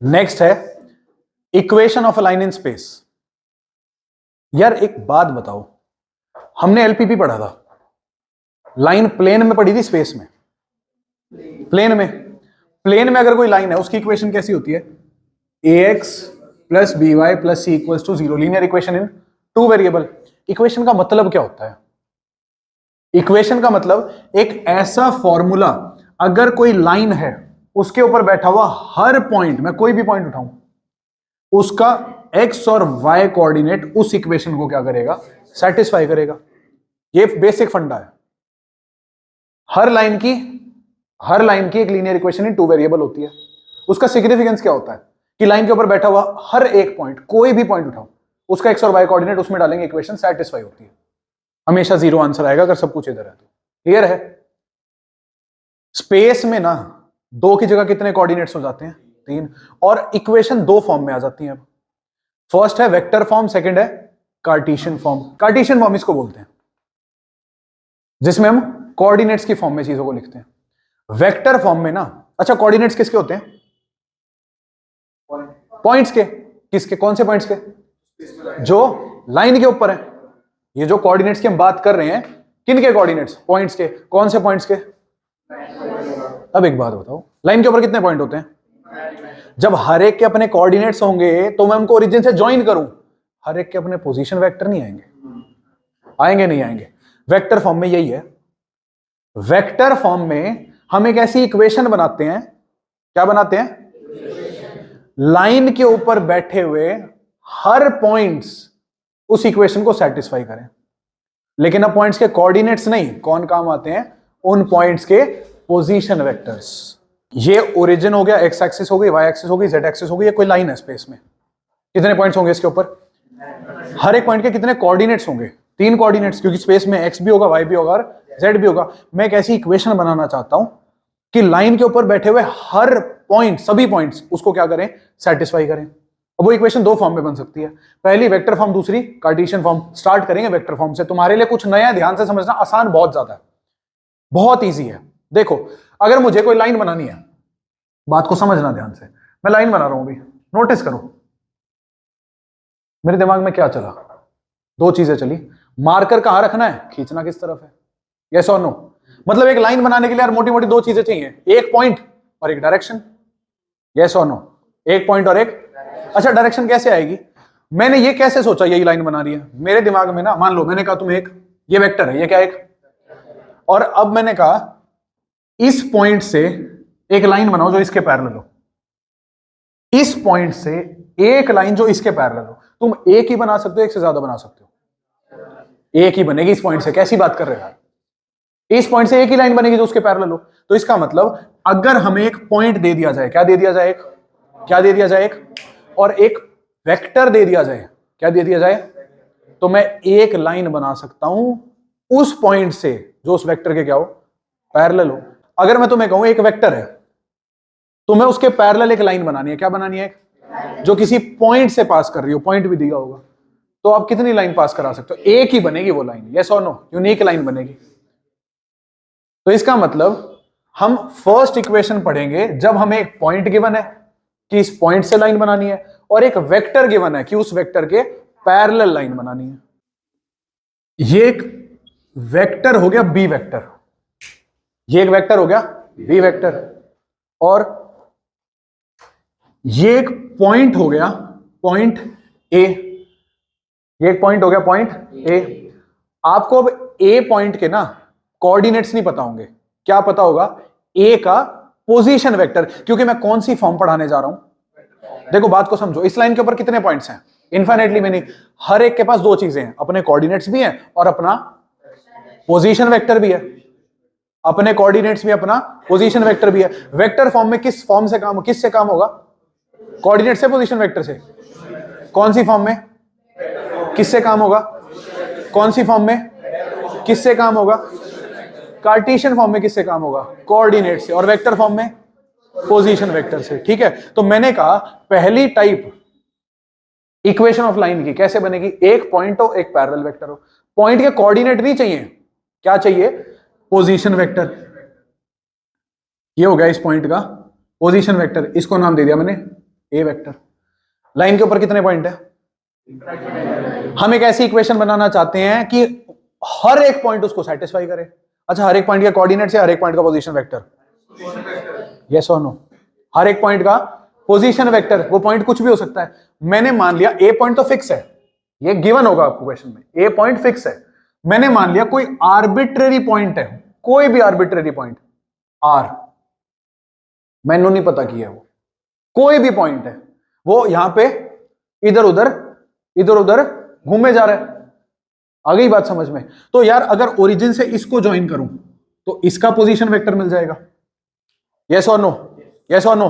Next है equation of a line in space. यार एक बात बताओ, हमने एलपीपी पढ़ा था, लाइन प्लेन में पढ़ी थी स्पेस में? प्लेन में अगर कोई लाइन है उसकी इक्वेशन कैसी होती है? ax plus b y plus c equals to 0, linear equation in two variable. Equation का मतलब क्या होता है? इक्वेशन का मतलब एक ऐसा फॉर्मूला, अगर कोई लाइन है उसके ऊपर बैठा हुआ हर पॉइंट, मैं कोई भी पॉइंट उठाऊं, उसका एक्स और वाई कोऑर्डिनेट उस इक्वेशन को क्या करेगा? सेटिस्फाई करेगा। ये बेसिक फंडा है। हर लाइन की एक linear equation in two variable होती है। उसका सिग्निफिकेंस क्या होता है कि लाइन के ऊपर बैठा हुआ हर एक पॉइंट, कोई भी पॉइंट उठाओ, उसका एक्स और वाई कोऑर्डिनेट उसमें डालेंगे, इक्वेशन सेटिस्फाई होती है। हमेशा 0 आंसर आएगा अगर सब कुछ इधर है तो। क्लियर है? स्पेस में ना 2 की जगह कितने कोऑर्डिनेट्स हो जाते हैं? 3। और इक्वेशन 2 फॉर्म में आ जाती है। फर्स्ट है वेक्टर फॉर्म, सेकंड है कार्टेशियन फॉर्म। कार्टेशियन फॉर्म इसको बोलते हैं जिसमें हम कोऑर्डिनेट्स की फॉर्म में चीजों को लिखते हैं। वेक्टर फॉर्म में ना, अच्छा कोऑर्डिनेट्स किसके होते हैं? पॉइंट्स के। किसके? कौन से पॉइंट्स के? जो लाइन के ऊपर है। ये जो कोऑर्डिनेट्स की हम बात कर रहे हैं, किन के कोऑर्डिनेट्स? पॉइंट्स के। कौन से पॉइंट्स के? अब एक बात बताओ, लाइन के ऊपर कितने पॉइंट होते हैं? जब हर एक के अपने कोऑर्डिनेट्स होंगे तो मैं उनको ओरिजिन से ज्वाइन करूं, हर एक के अपने पोजीशन वेक्टर नहीं आएंगे? आएंगे नहीं आएंगे? वेक्टर फॉर्म में यही है। वेक्टर फॉर्म में हम एक ऐसी इक्वेशन बनाते हैं, क्या बनाते हैं? लाइन के ऊपर बैठे हुए हर पॉइंट्स उस इक्वेशन को सेटिस्फाई करें। लेकिन अब पॉइंट्स के कोऑर्डिनेट्स नहीं, कौन काम आते हैं? उन पॉइंट्स के पोजीशन वेक्टर्स। ये ओरिजिन हो गया, एक्स एक्सिस हो गई, वाई एक्सिस हो गई, जेड एक्सिस हो गई। ये कोई लाइन है स्पेस में, कितने पॉइंट्स होंगे इसके ऊपर? हर एक पॉइंट के कितने कोऑर्डिनेट्स होंगे? 3 कोऑर्डिनेट्स, क्योंकि स्पेस में एक्स भी होगा, वाई भी होगा और जेड भी होगा। मैं एक ऐसी इक्वेशन बनाना चाहता हूं कि लाइन के ऊपर बैठे हुए हर पॉइंट, सभी पॉइंट्स उसको क्या करें? सेटिस्फाई करें। अब वो इक्वेशन 2 फॉर्म में बन सकती है, पहली वेक्टर फॉर्म, दूसरी कार्टेशियन फॉर्म। स्टार्ट करेंगे वेक्टर फॉर्म से। तुम्हारे लिए कुछ नया, ध्यान से समझना, आसान बहुत ज्यादा है, बहुत ईजी है। देखो, अगर मुझे कोई लाइन बनानी है, बात को समझना ध्यान से, मैं लाइन बना रहा हूं अभी, नोटिस करो मेरे दिमाग में क्या चला। 2 चीजें चली। मार्कर कहां रखना है, खींचना किस तरफ है? यस और नो? मतलब एक लाइन बनाने के लिए यार मोटी मोटी 2 चीजें चाहिए, एक पॉइंट और एक डायरेक्शन। यस और नो? एक पॉइंट और एक। अच्छा, डायरेक्शन कैसे आएगी? मैंने ये कैसे सोचा यही लाइन बना रही है? मेरे दिमाग में ना, मान लो मैंने कहा तुम एक, ये वेक्टर है, ये क्या एक, और अब मैंने कहा इस पॉइंट से एक लाइन बनाओ जो इसके पैरेलल हो, इस पॉइंट से एक लाइन जो इसके पैरेलल हो। तुम एक ही बना सकते हो, एक से ज्यादा बना सकते हो? एक ही बनेगी इस पॉइंट से। कैसी बात कर रहे हो यार? इस पॉइंट से एक ही लाइन बनेगी जो उसके पैरेलल हो। तो इसका मतलब अगर हमें एक पॉइंट दे दिया जाए, क्या दे दिया जाए? एक, क्या दे दिया जाए? एक, और एक वेक्टर दे दिया जाए, क्या दे दिया जाए? तो मैं एक लाइन बना सकता हूं उस पॉइंट से जो उस वेक्टर के क्या हो? पैरेलल हो। अगर मैं तुम्हें कहूं एक वेक्टर है, तो मैं उसके पैरेलल एक लाइन बनानी है। क्या बनानी है? जो किसी पॉइंट से पास कर रही हो, पॉइंट भी दिया होगा। तो आप कितनी लाइन पास करा सकते हो? एक ही बनेगी वो लाइन। यस और नो? यूनिक लाइन बनेगी। तो इसका मतलब हम फर्स्ट इक्वेशन पढ़ेंगे जब हमें एक पॉइंट गिवन है कि इस पॉइंट से लाइन बनानी है, और एक वेक्टर गिवन है कि उस वेक्टर के पैरेलल लाइन बनानी है। ये एक वेक्टर हो गया बी वेक्टर, ये एक वेक्टर हो गया बी वेक्टर, और ये एक पॉइंट हो गया पॉइंट ए, ये एक पॉइंट हो गया पॉइंट ए। आपको अब ए पॉइंट के ना कोऑर्डिनेट्स नहीं पता होंगे, क्या पता होगा? ए का पोजीशन वेक्टर, क्योंकि मैं कौन सी फॉर्म पढ़ाने जा रहा हूं। देखो बात को समझो, इस लाइन के ऊपर कितने पॉइंट्स हैं? Infinitely many. हर एक के पास 2 चीजें हैं, अपने कोऑर्डिनेट्स भी हैं और अपना पोजीशन वेक्टर भी है। अपने कोऑर्डिनेट्स भी, अपना पोजीशन वेक्टर भी है। वेक्टर फॉर्म में किस फॉर्म से काम, किससे काम होगा? कोऑर्डिनेट से, पोजीशन वेक्टर से? कौन सी फॉर्म में? किससे काम होगा? कौन सी फॉर्म में? किससे काम होगा? कार्टेशियन फॉर्म में किससे काम होगा? कोऑर्डिनेट से। और वेक्टर फॉर्म में पोजीशन वेक्टर से। ठीक है, तो मैंने कहा पहली टाइप इक्वेशन ऑफ लाइन की कैसे बनेगी? एक पॉइंट हो, एक पैरेलल वेक्टर हो। पॉइंट के कोऑर्डिनेट नहीं चाहिए, क्या चाहिए? Position vector. ये हो गया इस पॉइंट का पोजीशन वेक्टर, इसको नाम दे दिया मैंने ए वेक्टर। लाइन के ऊपर कितने पॉइंट है? हम एक ऐसी इक्वेशन बनाना चाहते हैं कि हर एक पॉइंट उसको सेटिस्फाई करे। अच्छा, हर एक पॉइंट का कोऑर्डिनेट्स या हर एक पॉइंट का पोजीशन वेक्टर? यस और नो? हर एक पॉइंट का पोजीशन वेक्टर, वो पॉइंट कुछ भी हो सकता है। मैंने मान लिया ए पॉइंट तो फिक्स है, ये गिवन होगा आपको क्वेश्चन में, ए पॉइंट फिक्स है। मैंने मान लिया कोई आर्बिट्रेरी पॉइंट है, कोई भी आर्बिट्रेरी पॉइंट आर, मैंने नहीं पता किया है वो, कोई भी पॉइंट है, वो यहां पे इधर उधर घूमे जा रहा है। आ गई बात समझ में? तो यार अगर ओरिजिन से इसको ज्वाइन करूं तो इसका पोजीशन वेक्टर मिल जाएगा। यस और नो? यस और नो?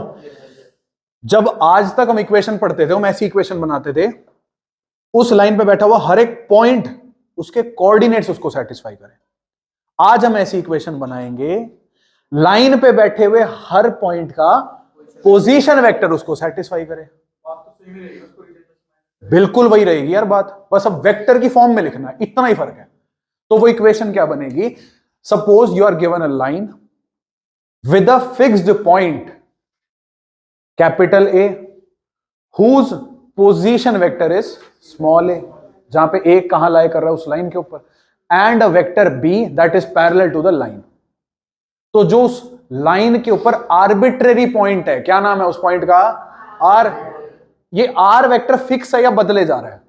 जब आज तक हम इक्वेशन पढ़ते थे, हम ऐसी इक्वेशन बनाते थे, उस लाइन पे बैठा हुआ हर एक पॉइंट उसके कोऑर्डिनेट्स उसको सेटिस्फाई करें। आज हम ऐसी इक्वेशन बनाएंगे लाइन पे बैठे हुए हर पॉइंट का पोजीशन वेक्टर उसको सेटिस्फाई करे। बिल्कुल वही रहेगी यार बात, बस अब वेक्टर की फॉर्म में लिखना है, इतना ही फर्क है। तो वो इक्वेशन क्या बनेगी? Suppose you are given a line with a fixed point capital a whose position vector is small a, जहां पे ए कहां लाई कर रहा है? उस लाइन के ऊपर, and a vector b that is parallel to the line. तो जो उस लाइन के ऊपर आर्बिट्रेरी पॉइंट है, क्या नाम है उस पॉइंट का? आर। ये आर वेक्टर फिक्स है या बदले जा रहा है?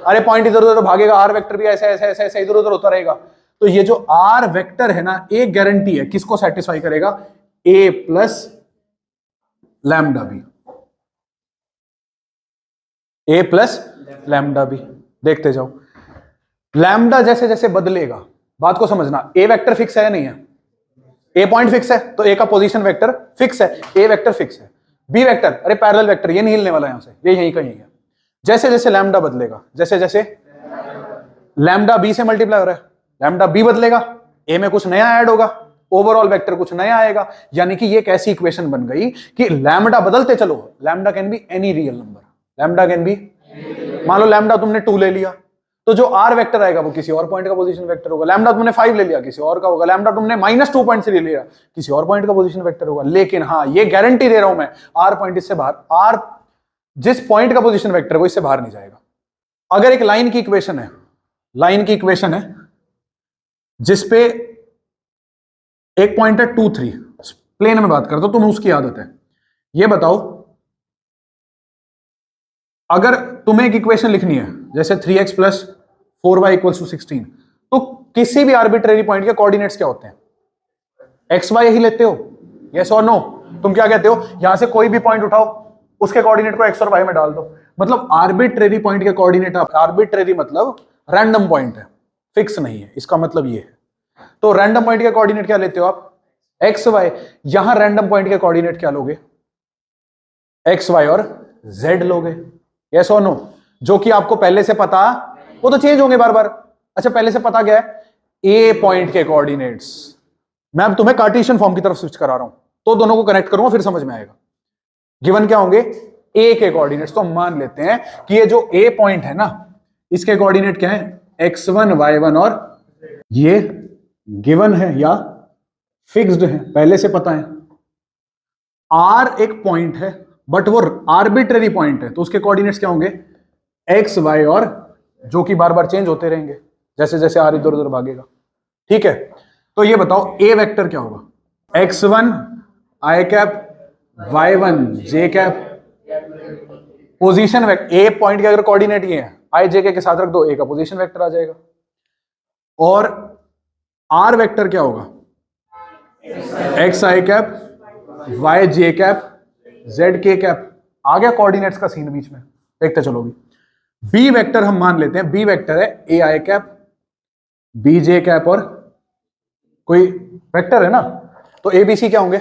अरे पॉइंट इधर उधर भागेगा, आर वेक्टर भी ऐसे ऐसे ऐसे ऐसे इधर उधर होता रहेगा। तो ये जो आर वेक्टर है ना, एक गारंटी है, किसको सेटिस्फाई करेगा? ए प्लस लैम्डा बी, ए प्लस लैम्डा बी। देखते जाओ, लैम्डा जैसे जैसे बदलेगा, बात को समझना, ए वेक्टर फिक्स है या नहीं है? ए पॉइंट फिक्स है तो ए का पोजीशन वेक्टर फिक्स है, ए वेक्टर फिक्स है। बी वेक्टर, अरे पैरेलल वेक्टर, ये नहीं हिलने वाला यहां से, ये यहीं कहीं है। जैसे जैसे लैम्डा बदलेगा, जैसे जैसे लैम्डा बी से मल्टीप्लाई हो रहा है, लैम्डा बी बदलेगा, ए में कुछ नया ऐड होगा, ओवरऑल वेक्टर कुछ नया आएगा। यानी कि ये एक ऐसी इक्वेशन बन गई कि लैम्डा बदलते चलो, lambda can be any real number, lambda can be, मान लो लैम्डा तुमने 2 ले लिया, तो जो आर वेक्टर आएगा वो किसी और पॉइंट का पोजीशन वेक्टर होगा। लैम्डा तुमने 5 ले लिया, किसी और का होगा। लैम्डा तुमने -2.3 ले लिया, किसी और पॉइंट का पोजीशन वेक्टर होगा। लेकिन हाँ, ये गारंटी दे रहा हूं मैं, आर पॉइंट इससे बाहर, आर जिस पॉइंट का पोजीशन वेक्टर है वो इससे बाहर नहीं जाएगा। अगर एक लाइन की इक्वेशन है, लाइन की इक्वेशन है जिसपे एक पॉइंट है 2, 3, प्लेन में बात करता हूं, तुम्हें उसकी आदत है। ये बताओ, अगर तुम्हें एक इक्वेशन लिखनी है जैसे 3x + 4y = 16, तो किसी भी आर्बिट्रेरी पॉइंट के कोऑर्डिनेट्स क्या होते हैं? एक्स वाई ही लेते हो? यस और नो? तुम क्या कहते हो? यहां से कोई भी पॉइंट उठाओ, उसके कोऑर्डिनेट को एक्स और वाई में डाल दो। मतलब आर्बिट्रेरी पॉइंट के कोऑर्डिनेट, आर्बिट्रेरी मतलब रैंडम पॉइंट है, फिक्स नहीं है, इसका मतलब ये है। तो रैंडम पॉइंट के कोऑर्डिनेट क्या लेते हो आप? X y. यहां रैंडम पॉइंट के कोऑर्डिनेट क्या लोगे? एक्स वाई और जेड लोगे। यस और नो? जो कि आपको पहले से पता, वो तो चेंज होंगे बार बार। अच्छा, पहले से पता क्या है? ए पॉइंट के कोऑर्डिनेट्स। मैं अब तुम्हें कार्टेशियन फॉर्म की तरफ स्विच करा रहा हूं, तो दोनों को कनेक्ट करूंगा, फिर समझ में आएगा। गिवन क्या होंगे? ए के कोऑर्डिनेट्स। तो हम मान लेते हैं कि ये जो ए पॉइंट है ना, इसके कोऑर्डिनेट क्या है? x1 y1 और ये गिवन है या फिक्स्ड है, पहले से पता है। आर एक पॉइंट है बट वो आर्बिट्रेरी पॉइंट है, तो उसके कोऑर्डिनेट्स क्या होंगे? एक्स वाई और, जो कि बार बार चेंज होते रहेंगे जैसे जैसे आर इधर उधर भागेगा। ठीक है, तो ये बताओ ए वेक्टर क्या होगा? x1 i cap, y1 j cap. Position vector, A point के अगर कोऑर्डिनेट ये है, i j के साथ रख दो, ए का पोजीशन वेक्टर आ जाएगा। और आर वेक्टर क्या होगा? x i cap, y j cap, z k cap. आ गया कोऑर्डिनेट्स का सीन बीच में, देखते चलो भी। बी वेक्टर हम मान लेते हैं, बी वेक्टर है ए i cap, b j cap और कोई वेक्टर है ना, तो ए बी सी क्या होंगे?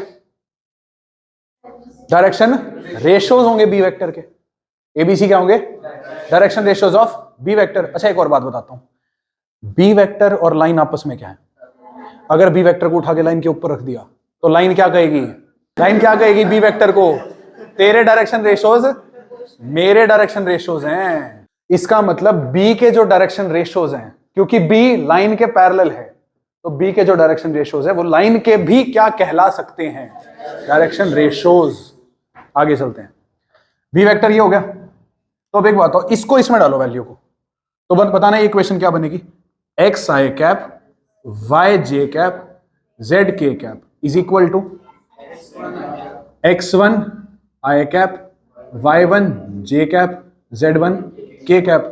डायरेक्शन रेशियोज होंगे बी वेक्टर के। ए बी सी क्या होंगे? Direction ratios of b vector. अच्छा, एक और बात बताता हूं, बी वेक्टर और लाइन आपस में क्या है? अगर बी वेक्टर को उठा के लाइन के ऊपर रख दिया तो लाइन क्या कहेगी? लाइन क्या कहेगी बी वेक्टर को? तेरे डायरेक्शन रेशियोज मेरे डायरेक्शन रेशियोज हैं। इसका मतलब बी के जो डायरेक्शन रेशियोज हैं, क्योंकि बी लाइन के पैरेलल है, तो बी के जो डायरेक्शन रेशियोज है वो लाइन के भी क्या कहला सकते हैं? Direction ratios. आगे चलते हैं, बी वेक्टर ये हो गया। तो अब एक बात हो, इसको इसमें डालो वैल्यू को, तो बताना ये इक्वेशन क्या बनेगी, x i cap y j cap z k cap is equal to x1 i cap y1 j cap z1 k cap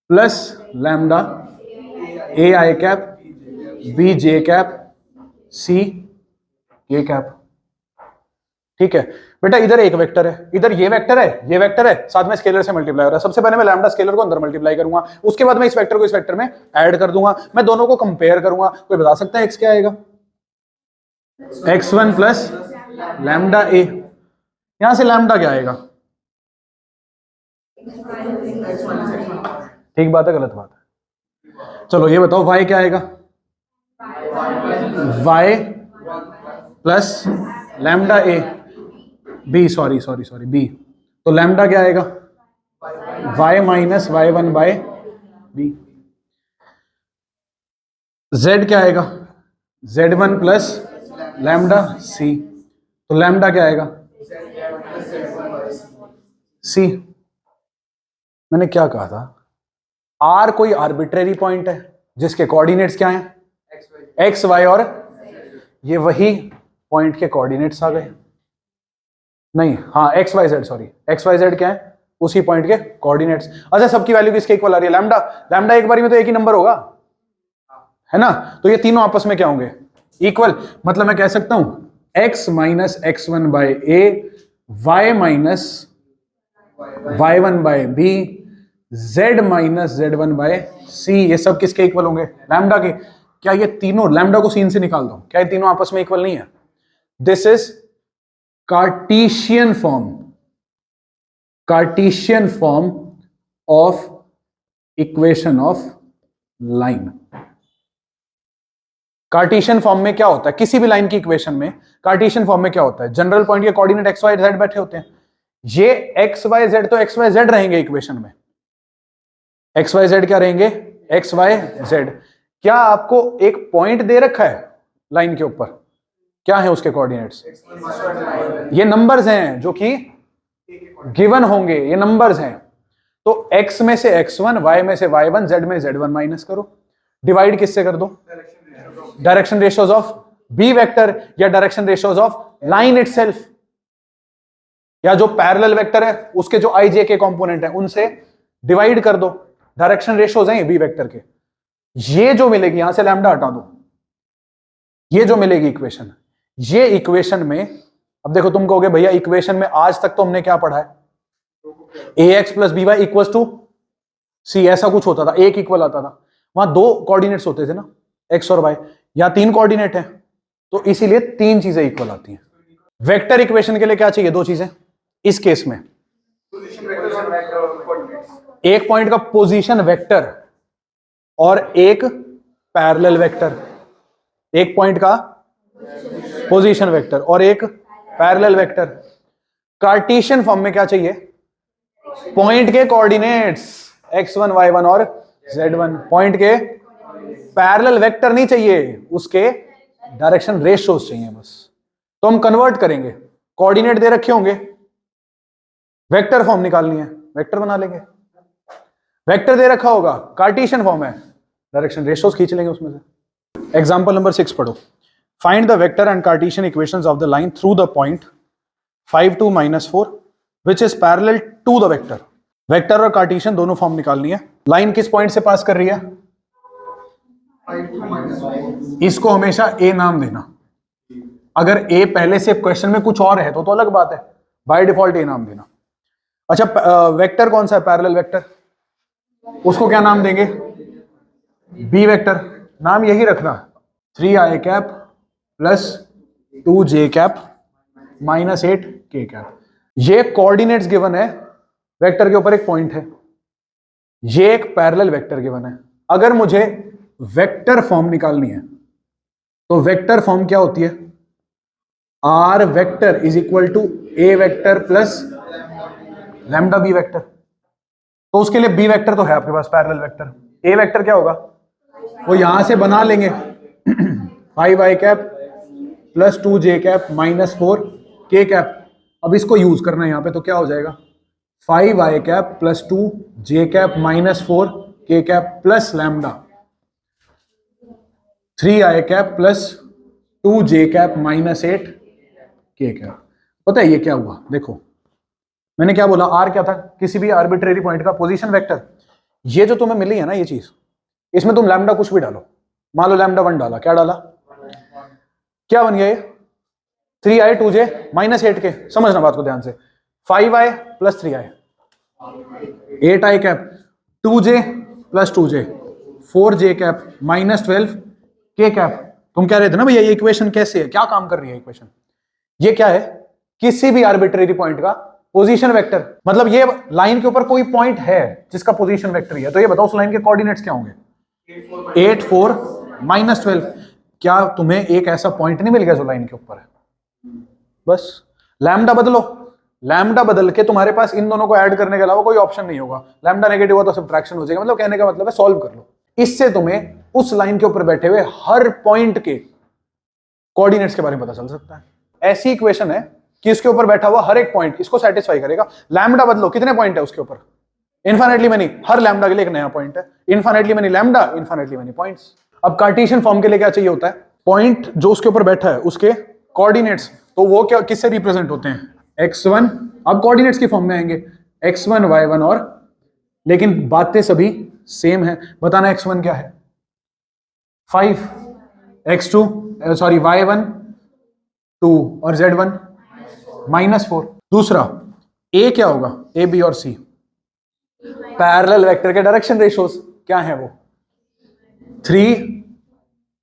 plus lambda a i cap b j cap c k cap. ठीक है बेटा, इधर एक vector है, इधर ये vector है, ये वेक्टर है, साथ में स्केलर से मल्टीप्लाई हो रहा है। सबसे पहले मैं लैम्डा स्केलर को अंदर मल्टीप्लाई करूंगा, उसके बाद मैं इस वेक्टर को इस वेक्टर में ऐड कर दूंगा, मैं दोनों को कंपेयर करूंगा। कोई बता सकता है एक्स क्या आएगा, x1 प्लस लैम्डा ए, यहां से लैम्डा क्या आएगा, ठीक बात है गलत बात है, चलो ये बताओ y क्या आएगा, y plus lambda a b, sorry b, तो लैम्डा क्या आएगा y minus y1 by b. z क्या आएगा z1 प्लस लैम्डा सी, तो लैम्डा क्या आएगा सी। मैंने क्या कहा था, आर कोई आर्बिट्रेरी पॉइंट है जिसके कोऑर्डिनेट्स क्या हैं एक्स वाई, और ये वही पॉइंट के कोऑर्डिनेट्स आ गए, नहीं हाँ x y z, sorry x y z क्या है उसी पॉइंट के कोऑर्डिनेट्स। अच्छा सबकी वैल्यू किसके इक्वल आ रही है, लैम्डा, लैम्डा एक बारी में तो एक ही नंबर होगा है ना, तो ये तीनों आपस में क्या होंगे इक्वल, मतलब मैं कह सकता हूं x minus x1 by a y minus y1 by b z minus z1 by c, ये सब किसके इक्वल होंगे लैम्डा के। क्या ये तीनों, लैम्डा को सीन से निकाल दो, क्या ये तीनों आपस में इक्वल नहीं है, this is Cartesian form of equation of line. Cartesian form में क्या होता है, किसी भी लाइन की इक्वेशन में कार्टेशियन फॉर्म में क्या होता है, जनरल पॉइंट के कोऑर्डिनेट एक्स वाई जेड बैठे होते हैं, ये एक्स वाई जेड तो एक्स वाई जेड रहेंगे इक्वेशन में, एक्स वाई जेड क्या रहेंगे एक्स वाई जेड। क्या आपको एक पॉइंट दे रखा है लाइन के ऊपर, क्या है उसके कोऑर्डिनेट्स, ये नंबर्स हैं जो कि गिवन होंगे, ये नंबर्स हैं, तो x में से x1, y में से y1, z में z1 माइनस करो, डिवाइड किससे कर दो, direction ratios of b vector या direction ratios of line itself, या जो पैरेलल वेक्टर है उसके जो आई जे के कंपोनेंट है उनसे डिवाइड कर दो, डायरेक्शन रेशियोज हैं बी वेक्टर के। ये जो मिलेगी, यहां से लैम्डा हटा दो, ये जो मिलेगी इक्वेशन, ये इक्वेशन में, अब देखो तुम कहोगे भैया इक्वेशन में आज तक तो हमने क्या पढ़ा है, a x plus b y equal to c, ऐसा कुछ होता था, एक इक्वल आता था, वहां दो कोऑर्डिनेट्स होते थे ना एक्स और वाई, या तीन कोऑर्डिनेट है तो इसीलिए तीन चीजें इक्वल आती हैं। वेक्टर इक्वेशन के लिए क्या चाहिए, दो चीजें, इस केस में एक पॉइंट का पोजीशन वेक्टर और एक पैरेलल वेक्टर, एक पॉइंट का पोजीशन वेक्टर और एक पैरेलल वेक्टर। कार्टेशियन फॉर्म में क्या चाहिए, पॉइंट के कोऑर्डिनेट्स x1 y1 और z1, पॉइंट के पैरेलल वेक्टर नहीं चाहिए, उसके डायरेक्शन रेशियोज चाहिए बस। तो हम कन्वर्ट करेंगे, कोऑर्डिनेट दे रखे होंगे, वेक्टर फॉर्म निकालनी है, वेक्टर बना लेंगे, वेक्टर दे रखा होगा, कार्टेशियन फॉर्म है, डायरेक्शन रेशियोज खींच लेंगे उसमें से। एग्जांपल नंबर 6 पढ़ो, find the vector and Cartesian equations of the line through the point 5 2 -4 which is parallel to the vector. Vector और कार्टेशियन दोनों फॉर्म निकालनी है। लाइन किस पॉइंट से पास कर रही है, इसको हमेशा ए नाम देना, अगर ए पहले से क्वेश्चन में कुछ और है तो अलग बात है, बाय डिफॉल्ट ए नाम देना। अच्छा वेक्टर कौन सा है, पैरेलल वेक्टर, उसको क्या नाम देंगे, बी वेक्टर, नाम यही रखना, 3i cap plus 2j cap minus 8k cap. ये कोऑर्डिनेट्स गिवन है, वेक्टर के ऊपर एक पॉइंट है, ये एक पैरेलल वेक्टर गिवन है। अगर मुझे वेक्टर फॉर्म निकालनी है तो वेक्टर फॉर्म क्या होती है, r vector is equal to a vector plus lambda b vector. तो उसके लिए बी वेक्टर तो है आपके पास पैरेलल वेक्टर, ए वेक्टर क्या होगा, वो यहां से बना लेंगे 5i cap plus 2j cap minus 4k cap, अब इसको यूज करना है यहाँ पे, तो क्या हो जाएगा 5i कैप प्लस 2 जे कैप माइनस 4 के cap plus lambda 3i cap plus 2 जे कैप माइनस 8 के कैप। पता है ये क्या हुआ? देखो मैंने क्या बोला, आर क्या था? किसी भी आर्बिट्रेरी पॉइंट का पोजीशन वेक्टर। ये जो तुम्हें मिली है ना ये चीज, इसमें तुम लैम्डा कुछ भी डालो, मान लो लैम्डा 1 डाला, क्या डाला, क्या बन गया ये 3i 2j माइनस 8 के। समझना बात को ध्यान से, 5i plus 3i 8i cap 2j plus 2j 4j cap minus 12 के कैप। तुम कह रहे थे ना भैया ये इक्वेशन कैसे है, क्या काम कर रही है इक्वेशन? ये क्या है, किसी भी आर्बिट्रेरी पॉइंट का पोजीशन वेक्टर। मतलब ये लाइन के ऊपर कोई पॉइंट है जिसका पोजीशन वेक्टर ही है, तो ये बताओ उस लाइन के कोऑर्डिनेट्स क्या होंगे? 8 4 माइनस 12। क्या तुम्हें एक ऐसा पॉइंट नहीं मिल गया जो लाइन के ऊपर है? बस लैम्डा बदलो, लैम्डा बदल के तुम्हारे पास इन दोनों को ऐड करने के अलावा कोई ऑप्शन नहीं होगा। लैम्डा नेगेटिव हुआ तो सब्ट्रैक्शन हो जाएगा। मतलब कहने का मतलब है सॉल्व कर लो। इससे तुम्हें उस लाइन के ऊपर बैठे हुए हर पॉइंट के कोऑर्डिनेट्स के बारे में पता चल सकता है। ऐसी इक्वेशन है कि इसके ऊपर बैठा हुआ हर एक पॉइंट इसको सेटिस्फाई करेगा। लैम्डा बदलो, कितने पॉइंट है उसके ऊपर? Infinitely many. हर लैम्डा के लिए एक नया पॉइंट है। Infinitely many lambda, infinitely many points. अब कार्टेशियन फॉर्म के लिए क्या चाहिए होता है? पॉइंट जो उसके ऊपर बैठा है उसके कोऑर्डिनेट्स, तो वो क्या किससे रिप्रेजेंट होते हैं? x1। अब कोऑर्डिनेट्स की फॉर्म में आएंगे x1 y1 और, लेकिन बातें सभी सेम है। बताना x1 क्या है? 5, x2 सॉरी y1 2 और z1 माइनस 4। दूसरा a क्या होगा? a b और c पैरेलल वेक्टर के डायरेक्शन रेशियोज क्या है? वो 3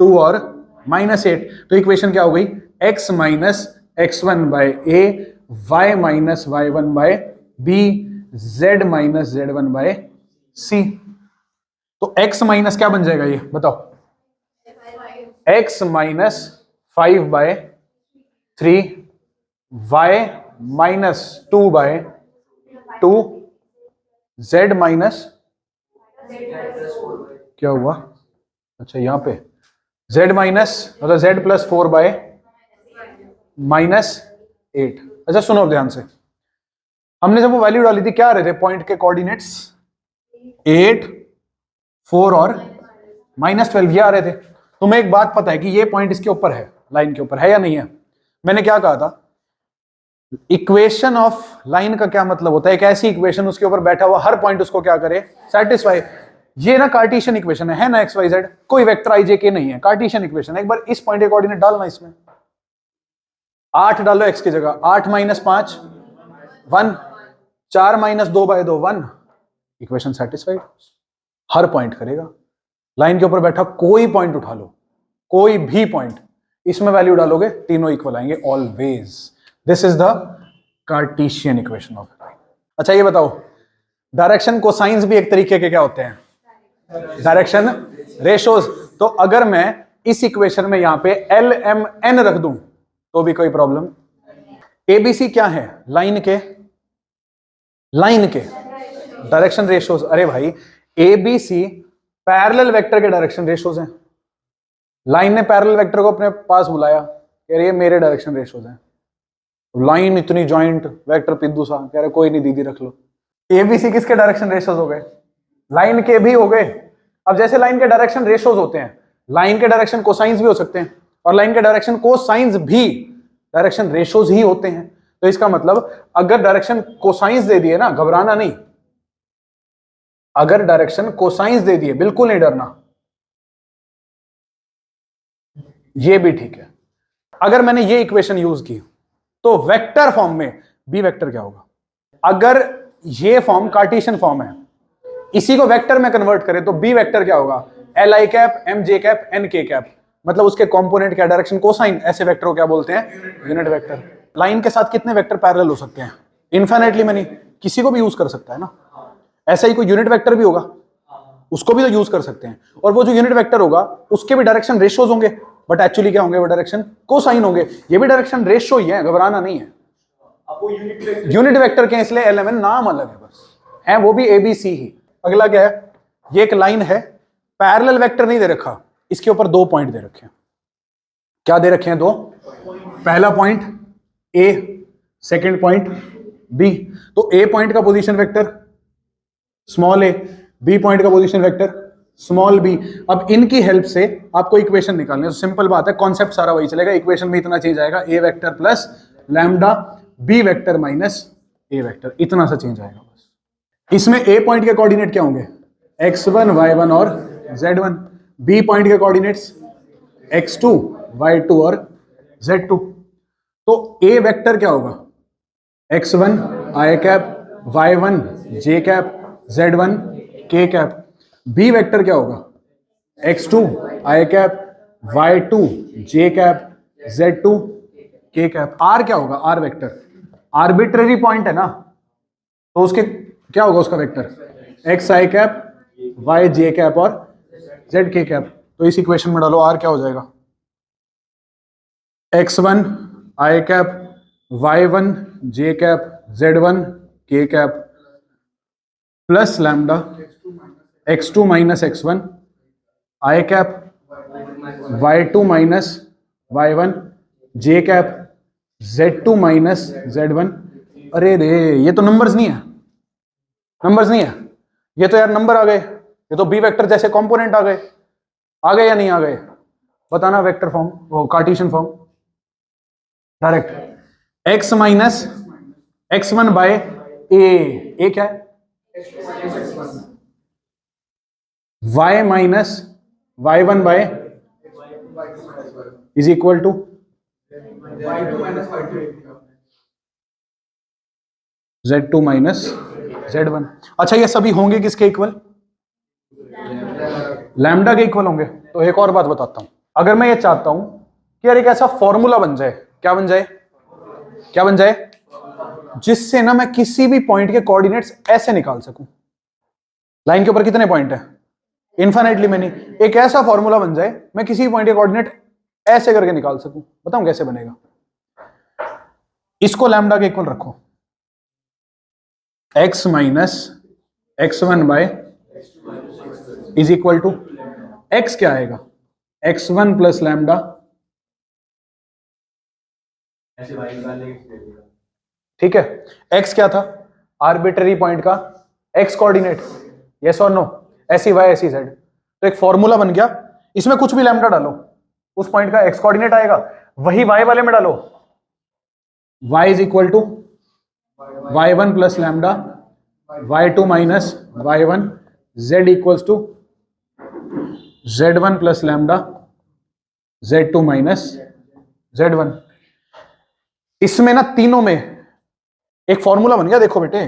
2 और माइनस 8। तो इक्वेशन क्या हो गई? x minus x1 by a, y minus y1 by b, z minus z1 by c। तो x माइनस क्या बन जाएगा ये बताओ? x minus 5 by 3, y minus 2 by 2, z minus क्या हुआ? अच्छा यहां पे z माइनस मतलब z प्लस 4 बाय माइनस 8। अच्छा सुनो ध्यान से, हमने जब वो वैल्यू डाली थी क्या आ रहे थे पॉइंट के कोऑर्डिनेट्स? 8 4 और माइनस 12 ये आ रहे थे। तुम्हें एक बात पता है कि ये पॉइंट इसके ऊपर है, लाइन के ऊपर है या नहीं है? मैंने क्या कहा था? इक्वेशन ऑफ लाइन का क्या मतलब होता है? एक ऐसी इक्वेशन उसके ऊपर बैठा हुआ हर पॉइंट उसको क्या करे? सेटिस्फाई। ये ना कार्टेशियन इक्वेशन है ना, एक्स वाई जेड, कोई वेक्टर आई जे के नहीं है, कार्टेशियन इक्वेशन है। एक बार इस पॉइंट के कोऑर्डिनेट डालना, इसमें 8 डालो एक्स की जगह, 8 minus 5 1, 4 minus 2 by 2 1। Equation satisfied. हर पॉइंट करेगा। लाइन के ऊपर बैठा कोई पॉइंट उठा लो, कोई भी पॉइंट, इसमें वैल्यू डालोगे तीनों इक्वल आएंगे always. This is the Cartesian equation of line. अच्छा ये बताओ, डायरेक्शन कोसाइंस भी एक तरीके के क्या होते हैं? Direction ratios. तो अगर मैं इस इक्वेशन में यहां पे एल एम एन रख दूं तो भी कोई प्रॉब्लम? एबीसी क्या है? लाइन के डायरेक्शन रेशोज। अरे भाई एबीसी पैरेलल वेक्टर के डायरेक्शन रेशोज हैं। लाइन ने पैरेलल वेक्टर को अपने पास बुलाया, कह रही है मेरे डायरेक्शन रेशोज हैं। लाइन इतनी जॉइंट वेक्टर पिद्दू सा, कह रहे कोई नहीं दीदी रख लो। एबीसी किसके डायरेक्शन रेशोज हो गए? लाइन के भी हो गए। अब जैसे लाइन के डायरेक्शन रेशोज होते हैं, लाइन के डायरेक्शन कोसाइंस भी हो सकते हैं, और लाइन के डायरेक्शन कोसाइंस भी डायरेक्शन रेशोज ही होते हैं। तो इसका मतलब अगर डायरेक्शन कोसाइंस दे दिए ना, घबराना नहीं। अगर डायरेक्शन कोसाइंस दे दिए बिल्कुल नहीं डरना, ये भी ठीक है। अगर मैंने ये इक्वेशन यूज की तो वेक्टर फॉर्म में बी वेक्टर क्या होगा? अगर ये फॉर्म कार्टेशियन फॉर्म है, इसी को वेक्टर में कन्वर्ट करें तो बी वेक्टर क्या होगा? L i cap m j cap n k cap. मतलब उसके कंपोनेंट क्या? Direction cosine. ऐसे वेक्टर को क्या बोलते हैं? Unit vector. लाइन के साथ कितने वेक्टर पैरेलल हो सकते हैं? Infinitely many. किसी को भी यूज कर सकता है ना। ऐसा ही कोई यूनिट वेक्टर भी होगा, उसको भी तो यूज कर सकते हैं। और वो जो यूनिट वेक्टर होगा उसके भी डायरेक्शन रेशियोज होंगे, बट एक्चुअली क्या होंगे? वो डायरेक्शन कोसाइन होंगे। ये भी डायरेक्शन रेशियो ही है, घबराना नहीं है। यूनिट वेक्टर के इसलिए एलएमएन नाम अलग है, बस है वो भी एबीसी ही। अगला क्या है? ये एक लाइन है, पैरेलल वेक्टर नहीं दे रखा, इसके ऊपर 2 पॉइंट दे रखे हैं। क्या दे रखे हैं? 2। पहला point a, second point b. तो ए पॉइंट का position vector small a, b point का पोजीशन वेक्टर स्मॉल बी। अब इनकी हेल्प से आपको इक्वेशन निकालनी है। तो सिंपल बात है, कॉन्सेप्ट सारा वही चलेगा। इक्वेशन में इतना चेंज आएगा, a vector plus lambda b vector minus a vector, इतना सा चेंज आएगा बस। इसमें ए पॉइंट के कोऑर्डिनेट क्या होंगे, x1 y1 और z1। बी पॉइंट के कोऑर्डिनेट्स x2 y2 और z2। तो ए वेक्टर क्या होगा, x1 i cap, y1 j cap, z1 k cap. B vector क्या होगा, x2 i cap, y2 j cap, z2 k cap. r क्या होगा, r वेक्टर आर्बिट्रेरी पॉइंट है ना, तो उसके क्या होगा उसका vector, x i cap, y j cap और z k कैप। तो इस इक्वेशन में डालो, r क्या हो जाएगा, x1 i cap, y1 j cap, z1 k cap plus lambda x2 minus x1 i cap, y2 minus y1 j cap, z2 minus z1। अरे रे, ये तो नंबर्स नहीं है, नंबर्स नहीं है ये तो यार, नंबर आ गए। ये तो बी वेक्टर जैसे कंपोनेंट आ गए या नहीं आ गए, बताना। वेक्टर फॉर्म, वो cartesian form direct, x minus x1 by a क्या है, y minus y1 by is equal to z2 minus z1। अच्छा, ये सभी होंगे किसके इक्वल, लैम्डा के इक्वल होंगे। तो एक और बात बताता हूं, अगर मैं ये चाहता हूं कि यार एक ऐसा फॉर्मूला बन जाए, क्या बन जाए, क्या बन जाए, जिससे ना मैं किसी भी पॉइंट के कोऑर्डिनेट्स ऐसे निकाल सकूं। लाइन के ऊपर कितने पॉइंट है, इनफाइनाइटली मैनी। एक ऐसा फॉर्मूला बन जाए मैं किसी भी पॉइंट के कोऑर्डिनेट ऐसे करके निकाल सकूं। बताऊं कैसे बनेगा, इसको लैम्डा के इक्वल रखो, x minus x1 by is equal to, x क्या आएगा, x1 प्लस लैम्डा, ठीक है। x क्या था, आर्बिट्ररी पॉइंट का x कोऑर्डिनेट, यस और नो, ऐसी y ऐसी z। तो एक फॉर्मूला बन गया, इसमें कुछ भी लैम्डा डालो, उस पॉइंट का x कोऑर्डिनेट आएगा, वही y वाले में डालो, y is equal to y1 plus lambda, y2 minus y1, z equals to z1 plus lambda, z2 minus z1। इसमें ना तीनों में एक फॉर्मूला बन गया, देखो बेटे।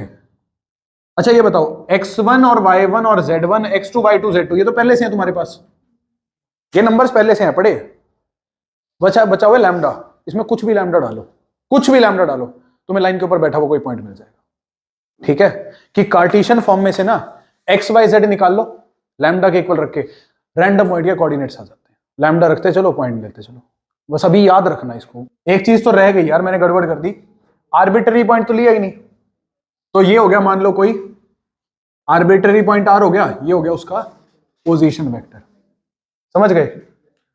अच्छा ये बताओ, x1 और y1 और z1, x2 y2 z2, ये तो पहले से है तुम्हारे पास, ये नंबर्स पहले से हैं पढ़े। बचा हुआ लैम्डा, इसमें कुछ भी लैम्डा डालो, कुछ भी लैम्डा डालो, तुम्हें लाइन के ऊपर बैठा हुआ कोई पॉइंट मिल जाएगा। ठीक है, कि कार्टेशियन फॉर्म में से ना x y z निकाल लो, लैम्डा के इक्वल रख के रैंडम पॉइंट के कोऑर्डिनेट्स आ जाते हैं। लैम्डा रखते चलो, पॉइंट लेते चलो, बस अभी याद रखना इसको। एक चीज तो रह गई यार, मैंने गड़बड़ कर दी, आर्बिट्ररी पॉइंट तो लिया ही नहीं। तो ये हो गया, मान लो कोई आर्बिट्ररी पॉइंट आर हो गया, ये हो गया उसका पोजीशन वेक्टर, समझ गए।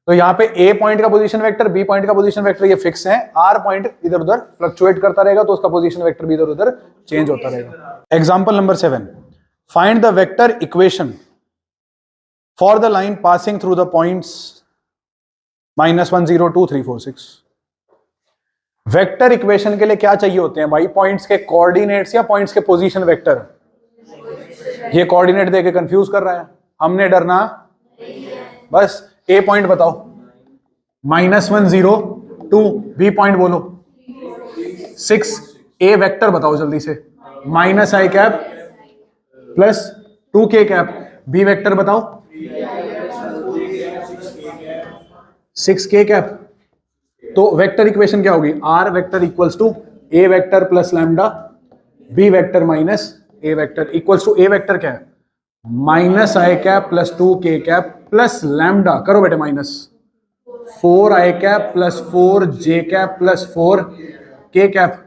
तो यहाँ पे ए पॉइंट का पोजीशन वेक्टर, बी पॉइंट का पोजीशन वेक्टर ये फिक्स है, आर पॉइंट इधर उधर फ्लक्चुएट करता रहेगा, तो उसका पोजीशन वेक्टर भी इधर उधर चेंज होता रहेगा। Example number 7, find the vector equation for the line passing through the points -1 0 2 3 4 6। Vector equation के लिए क्या चाहिए होते हैं भाई, पॉइंट्स के कोऑर्डिनेट्स या पॉइंट्स के पोजीशन वेक्टर। ये कोऑर्डिनेट देके कंफ्यूज कर रहा है, हमने डरना बस। ए पॉइंट बताओ, -1 0 2, बी पॉइंट बोलो 6, ए वेक्टर बताओ जल्दी से, -i cap plus 2k cap, b vector बताओ 6k कैप। तो वेक्टर इक्वेशन क्या होगी, r vector equals to a vector plus lambda, b vector minus a vector equals to, a vector क्या है, -i cap plus 2k cap plus lambda, करो बेटे minus 4i cap plus 4j cap plus 4k cap.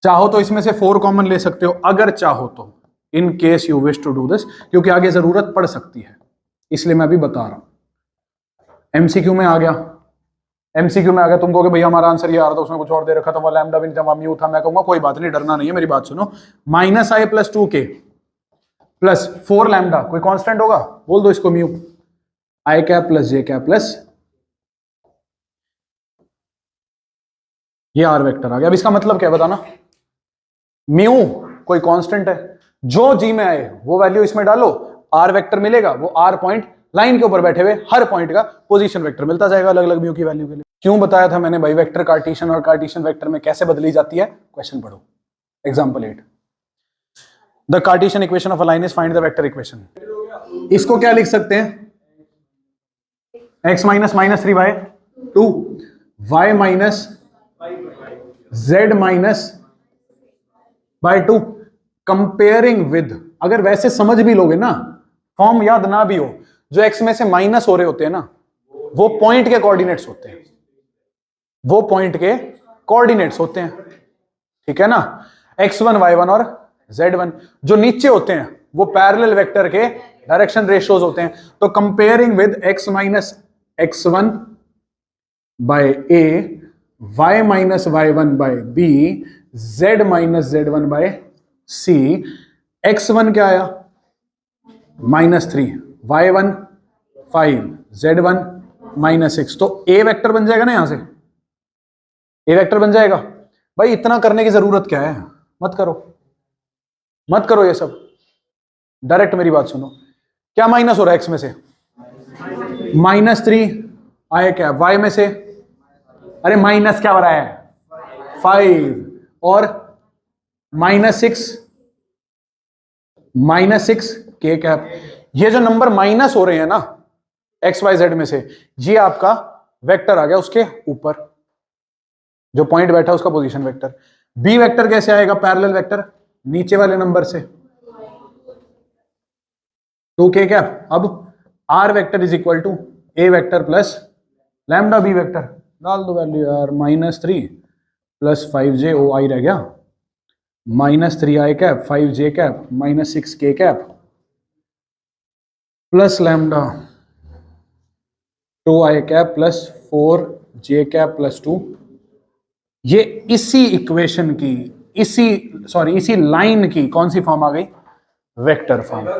चाहो तो इसमें से 4 common ले सकते हो, अगर चाहो तो, in case you wish to do this, क्योंकि आगे जरूरत पड़ सकती है, इसलिए मैं अभी बता रहा हूं। एमसीक्यू में आ गया, एमसीक्यू में आ गया, तुम कहोगे भैया हमारा आंसर ये आ रहा था, उसमें कुछ और दे रखा था, वहां लैम्डा भी नहीं था, वहां म्यू था। मैं कहूंगा कोई बात नहीं, डरना नहीं है, मेरी बात सुनो। -i + 2k प्लस 4 लैम्डा, कोई कांस्टेंट होगा, बोल दो इसको mu, i cap plus j cap plus ये आर वेक्टर आ गया। अब इसका मतलब क्या है बताना? म्यू कोई कांस्टेंट है, जो जी में आए वो वैल्यू इसमें डालो, आर वेक्टर मिलेगा, वो आर पॉइंट लाइन के ऊपर बैठे हुए हर पॉइंट का पोजीशन वेक्टर मिलता जाएगा अलग अलग म्यू की वैल्यू के लिए। क्यों बताया था मैंने भाई वेक्टर कार्टेशियन और कार्टेशियन वेक्टर में कैसे बदली जाती है? क्वेश्चन पढ़ो, example 8, the Cartesian equation of a line is find the vector equation. इसको क्या लिख सकते हैं? x minus -3/2 y minus z minus by 2 comparing with. अगर वैसे समझ भी लोगे ना, फॉर्म याद ना भी हो, जो x में से माइनस हो रहे होते हैं ना, वो पॉइंट के कोऑर्डिनेट्स होते हैं, वो पॉइंट के कोऑर्डिनेट्स होते हैं, ठीक है ना? x1 y1 और z1 जो नीचे होते हैं वो पैरेलल वेक्टर के डायरेक्शन रेशियोज होते हैं। तो comparing with x minus x1 by a, y minus y1 by b, z minus z1 by c, x1 क्या आया? -3, y1 5, z1 -6। तो a वेक्टर बन जाएगा ना, यहां से a वेक्टर बन जाएगा। भाई इतना करने की जरूरत क्या है? मत करो, मत करो ये सब, डायरेक्ट मेरी बात सुनो। क्या माइनस हो रहा है x में से? -3 आया क्या? y में से, अरे माइनस क्या हो रहा है? 5 और -6 k कैप। ये जो नंबर माइनस हो रहे हैं ना x y z में से, ये आपका वेक्टर आ गया उसके ऊपर, जो पॉइंट बैठा उसका पोजीशन वेक्टर। b वेक्टर कैसे आएगा? पैरेलल वेक्टर नीचे वाले नंबर से 2k कैप। अब r vector is equal to a vector plus lambda b vector, डाल दो वैल्यू यार। -3 प्लस 5j ओ आई रह गया, -3i cap 5j cap -6k cap plus lambda 2i cap plus 4j cap plus 2। ये इसी equation की, इसी लाइन की कौन सी फॉर्म आ गई? Vector form.